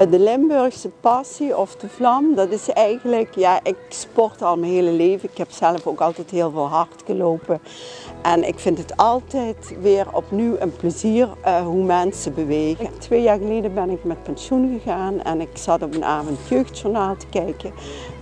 De Limburgse passie of de vlam, dat is eigenlijk, ja, ik sport al mijn hele leven. Ik heb zelf ook altijd heel veel hard gelopen. En ik vind het altijd weer opnieuw een plezier hoe mensen bewegen. 2 jaar geleden ben ik met pensioen gegaan en ik zat op een avond jeugdjournaal te kijken.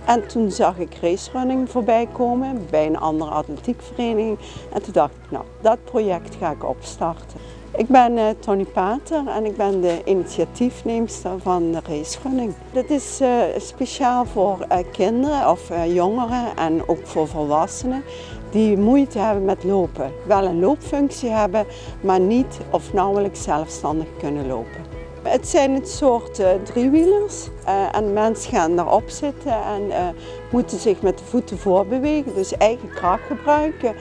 En toen zag ik racerunning voorbij komen bij een andere atletiekvereniging. En toen dacht ik, nou, dat project ga ik opstarten. Ik ben Tony Pater en ik ben de initiatiefneemster van de racerunning. Dit is speciaal voor kinderen of jongeren en ook voor volwassenen die moeite hebben met lopen. Wel een loopfunctie hebben, maar niet of nauwelijks zelfstandig kunnen lopen. Het zijn een soort driewielers en mensen gaan erop zitten en moeten zich met de voeten voorbewegen, dus eigen kracht gebruiken.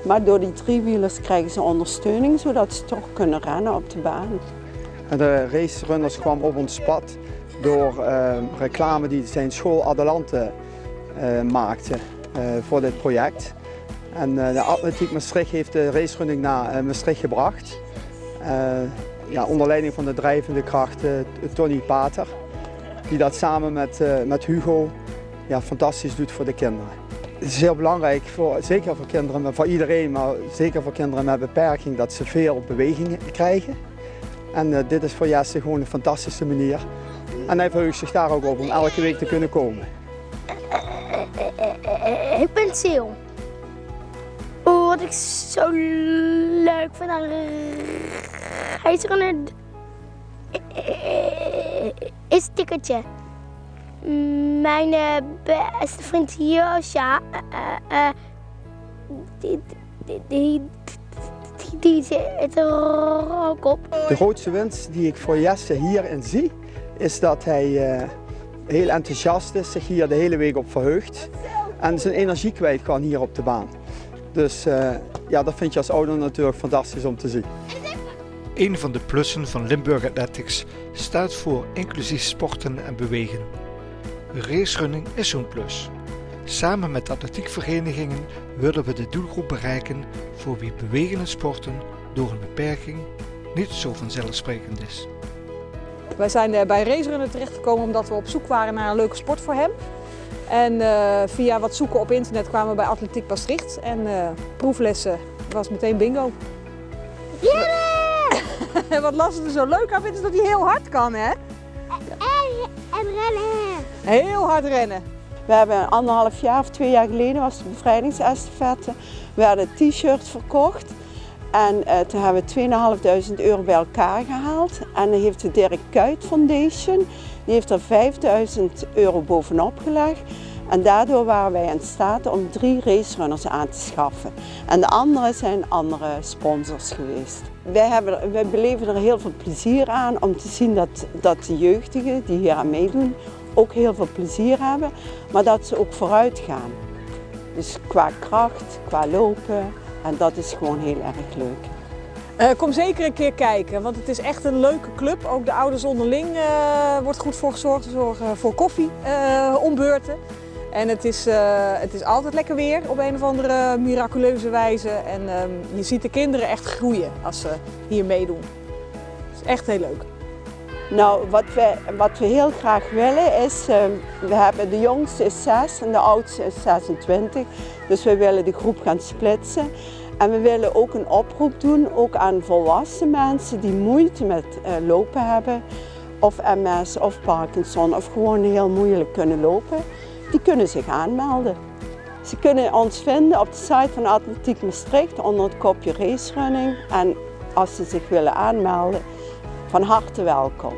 Maar door die driewielers krijgen ze ondersteuning, zodat ze toch kunnen rennen op de baan. De racerunners kwam op ons pad door reclame die zijn school Adelante maakte voor dit project. En de Atletiek Maastricht heeft de racerunning naar Maastricht gebracht. Ja, onder leiding van de drijvende kracht Tony Pater, die dat samen met Hugo ja, fantastisch doet voor de kinderen. Het is heel belangrijk, zeker voor kinderen, maar voor iedereen, maar zeker voor kinderen met beperking, dat ze veel beweging krijgen. En dit is voor Jesse gewoon een fantastische manier. En hij verheugt zich daar ook op om elke week te kunnen komen. Ik ben Sil. Wat ik zo leuk vind aan racerunner is het tikkertje. Mijn beste vriend Josja, die zit er ook op. De grootste winst die ik voor Jesse hierin zie, is dat hij heel enthousiast is, zich hier de hele week op verheugt en zijn energie kwijt kan hier op de baan. Dus ja, dat vind je als ouder natuurlijk fantastisch om te zien. Een van de plussen van Limburg Athletics staat voor inclusief sporten en bewegen. Racerunning is zo'n plus. Samen met atletiekverenigingen willen we de doelgroep bereiken voor wie bewegen en sporten door een beperking niet zo vanzelfsprekend is. Wij zijn bij racerunner terechtgekomen omdat we op zoek waren naar een leuke sport voor hem. En via wat zoeken op internet kwamen we bij Atletiek Maastricht en proeflessen was meteen bingo. Yeah! En wat Lasse er zo leuk aan vindt is dat hij heel hard kan, hè? En rennen. Heel hard rennen. We hebben 1,5 jaar of 2 jaar geleden was de bevrijdingsestafette. We hadden t-shirts verkocht en toen hebben we €2.500 bij elkaar gehaald. En dan heeft de Dirk Kuyt Foundation, die heeft er €5.000 bovenop gelegd. En daardoor waren wij in staat om 3 racerunners aan te schaffen. En de anderen zijn andere sponsors geweest. Wij beleven er heel veel plezier aan om te zien dat de jeugdigen die hier aan meedoen ook heel veel plezier hebben, maar dat ze ook vooruit gaan. Dus qua kracht, qua lopen en dat is gewoon heel erg leuk. Kom zeker een keer kijken, want het is echt een leuke club. Ook de ouders onderling wordt goed voor gezorgd. We zorgen voor koffie om beurten. En het is altijd lekker weer op een of andere miraculeuze wijze. En je ziet de kinderen echt groeien als ze hier meedoen. Het is echt heel leuk. Nou, wat we heel graag willen is, we hebben de jongste is 6 en de oudste is 26. Dus we willen de groep gaan splitsen. En we willen ook een oproep doen, ook aan volwassen mensen die moeite met lopen hebben. Of MS of Parkinson of gewoon heel moeilijk kunnen lopen. Die kunnen zich aanmelden. Ze kunnen ons vinden op de site van Atletiek Maastricht onder het kopje racerunning. En als ze zich willen aanmelden, van harte welkom.